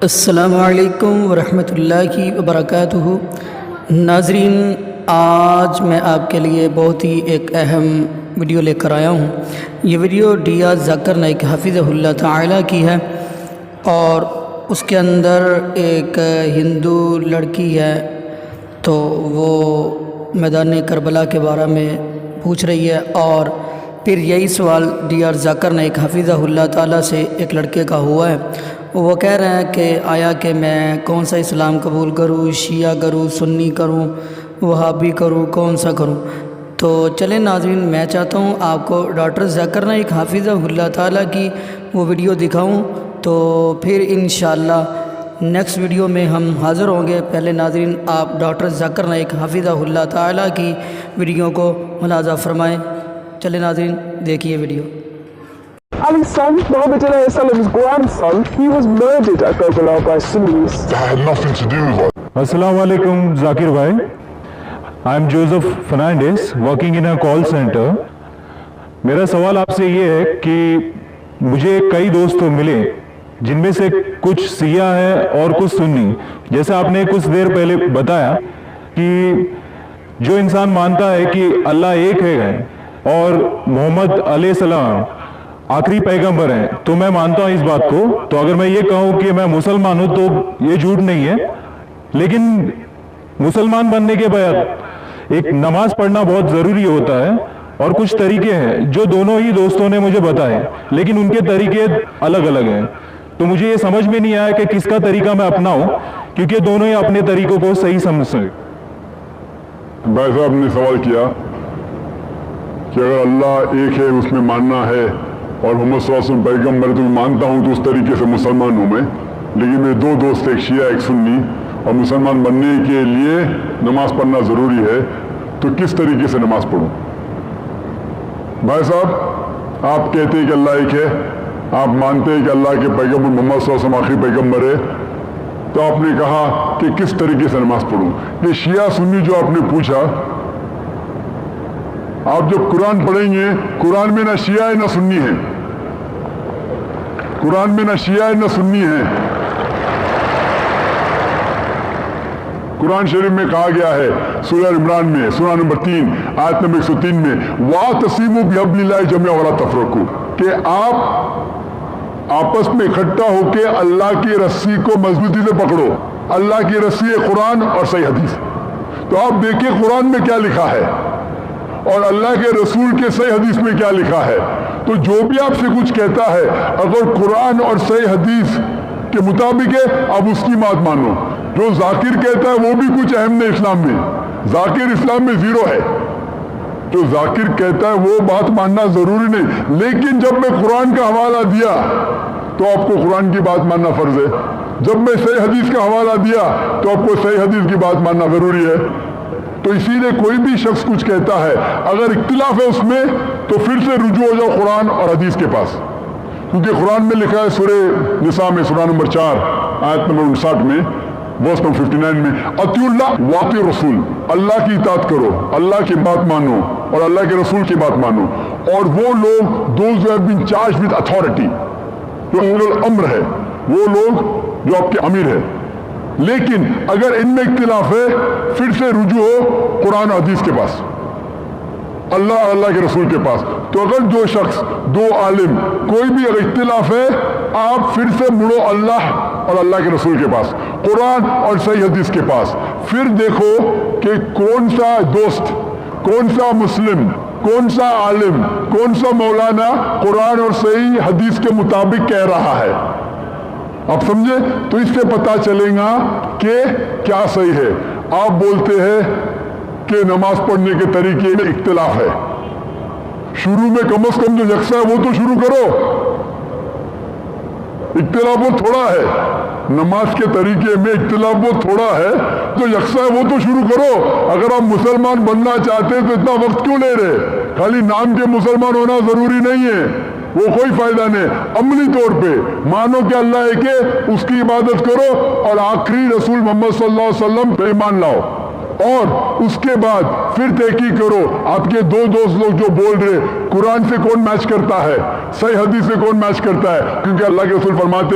السلام علیکم ورحمۃ اللہ وبرکاتہ۔ ناظرین، آج میں آپ کے لیے بہت ہی ایک اہم ویڈیو لے کر آیا ہوں۔ یہ ویڈیو ذاکر نائک حفظہ اللہ تعالی کی ہے اور اس کے اندر ایک ہندو لڑکی ہے تو وہ میدان کربلا کے بارے میں پوچھ رہی ہے، اور پھر یہی سوال ذاکر نائک حفظہ اللہ تعالی سے ایک لڑکے کا ہوا ہے۔ وہ کہہ رہے ہیں کہ آیا کہ میں کون سا اسلام قبول کروں، شیعہ کروں، سنی کروں، وہابی کروں، کون سا کروں؟ تو چلیں ناظرین، میں چاہتا ہوں آپ کو ڈاکٹر ذاکر نائک حفظہ اللہ تعالی کی وہ ویڈیو دکھاؤں، تو پھر انشاءاللہ نیکسٹ ویڈیو میں ہم حاضر ہوں گے۔ پہلے ناظرین آپ ڈاکٹر ذاکر نائک حفظہ اللہ تعالی کی ویڈیو کو ملاحظہ فرمائیں۔ چلیں ناظرین دیکھیے video. Ali's son, Muhammad Denea grandson, he was murdered at Karbala by Sunnis. That had nothing to do with us. Assalamu alaikum, Zakir bhai. I'm Joseph Fernandez, working in a call center. میرا سوال آپ سے یہ ہے کہ مجھے کئی دوست ملے جن میں سے کچھ سیاہ ہیں اور کچھ سنی، جیسے آپ نے کچھ دیر پہلے بتایا کہ جو انسان مانتا ہے کہ اللہ ایک ہے اور محمد علیہ السلام آخری پیغمبر ہیں، تو میں مانتا ہوں اس بات کو۔ تو اگر میں یہ کہوں کہ میں مسلمان ہوں تو یہ جھوٹ نہیں ہے، لیکن مسلمان بننے کے بعد ایک نماز پڑھنا بہت ضروری ہوتا ہے، اور کچھ طریقے ہیں جو دونوں ہی دوستوں نے مجھے بتائے، لیکن ان کے طریقے الگ الگ ہیں۔ تو مجھے یہ سمجھ میں نہیں آیا کہ کس کا طریقہ میں اپناؤں، کیونکہ دونوں ہی اپنے طریقوں کو صحیح سمجھ سکیں۔ بھائی صاحب نے سوال کیا کہ اگر اللہ ایک ہے اس میں ماننا ہے اور محمد صلی اللہ علیہ وسلم پیغمبر تو مانتا ہوں، تو اس طریقے سے مسلمان ہوں میں، لیکن میرے دو دوست، ایک شیعہ ایک سنی، اور مسلمان بننے کے لیے نماز پڑھنا ضروری ہے، تو کس طریقے سے نماز پڑھوں؟ بھائی صاحب آپ کہتے ہیں کہ اللہ ایک ہے، آپ مانتے ہیں کہ اللہ کے پیغمبر محمد صلی اللہ علیہ وسلم آخری پیغمبر ہے، تو آپ نے کہا کہ کس طریقے سے نماز پڑھوں؟ یہ شیعہ سنی جو آپ نے پوچھا، آپ جب قرآن پڑھیں گے، قرآن میں نہ شیعہ ہے نہ سنی ہے، قرآن میں نہ شیعہ ہے نہ سنی ہے۔ قرآن شریف میں کہا گیا ہے سورہ عمران میں، سورہ نمبر 3 آیت نمبر 103 میں، وَاعْتَصِمُوا بِحَبْلِ اللَّهِ جَمِيعًا وَلَا تَفَرَّقُوا، کہ آپ آپس میں اکٹھا ہو کے اللہ کی رسی کو مضبوطی سے پکڑو۔ اللہ کی رسی ہے قرآن اور صحیح حدیث۔ تو آپ دیکھیں قرآن میں کیا لکھا ہے اور اللہ کے رسول کے صحیح حدیث میں کیا لکھا ہے۔ تو جو بھی آپ سے کچھ کہتا ہے، اگر قرآن اور صحیح حدیث کے مطابق ہے، آپ اس کی بات مانو۔ جو ذاکر کہتا ہے وہ بھی کچھ اہم نہیں اسلام میں، ذاکر اسلام میں زیرو ہے۔ جو ذاکر کہتا ہے وہ بات ماننا ضروری نہیں، لیکن جب میں قرآن کا حوالہ دیا تو آپ کو قرآن کی بات ماننا فرض ہے، جب میں صحیح حدیث کا حوالہ دیا تو آپ کو صحیح حدیث کی بات ماننا ضروری ہے۔ تو اسی لیے کوئی بھی شخص کچھ کہتا ہے، اگر اختلاف ہے اس میں تو پھر سے رجوع ہو جاؤ قرآن اور حدیث کے پاس، کیونکہ قرآن میں لکھا ہے سورہ نساء میں، سورہ نمبر 4 آیت نمبر 59 میں، ورس نمبر 59 میں، اطیعوا اللہ واطیعوا الرسول، اللہ کی اطاعت کرو، اللہ کی بات مانو اور اللہ کے رسول کی بات مانو۔ اور وہ لوگ those who have been charged with authority، جو اولو الامر ہے، وہ لوگ جو آپ کے امیر ہے، لیکن اگر ان میں اختلاف ہے پھر سے رجوع ہو قرآن و حدیث کے پاس، اللہ اور اللہ کے رسول کے پاس۔ تو اگر دو شخص، دو عالم، کوئی بھی اگر اختلاف ہے، آپ پھر سے مڑو اللہ اور اللہ کے رسول کے پاس، قرآن اور صحیح حدیث کے پاس۔ پھر دیکھو کہ کون سا دوست، کون سا مسلم، کون سا عالم، کون سا مولانا قرآن اور صحیح حدیث کے مطابق کہہ رہا ہے۔ آپ سمجھے؟ تو اس سے پتہ چلے گا کہ کیا صحیح ہے۔ آپ بولتے ہیں کہ نماز پڑھنے کے طریقے میں اختلاف ہے، شروع میں کم از کم جو یکساں ہے وہ تو شروع کرو۔ اختلاف وہ تھوڑا ہے، نماز کے طریقے میں اختلاف وہ تھوڑا ہے، جو یکساں ہے وہ تو شروع کرو۔ اگر آپ مسلمان بننا چاہتے ہیں تو اتنا وقت کیوں لے رہے؟ خالی نام کے مسلمان ہونا ضروری نہیں ہے، وہ کوئی فائدہ نہیں۔ عملی طور پہ مانو کہ اللہ ایک ہے، اس کی عبادت کرو اور آخری رسول محمد صلی اللہ علیہ وسلم پہ ایمان لاؤ، اور اس کے بعد پھر تحقیق کرو آپ کے دو دوست لوگ جو بول رہے قرآن سے کون میچ کرتا ہے، صحیح حدیث سے کون میچ کرتا ہے، کیونکہ اللہ کے رسول فرماتے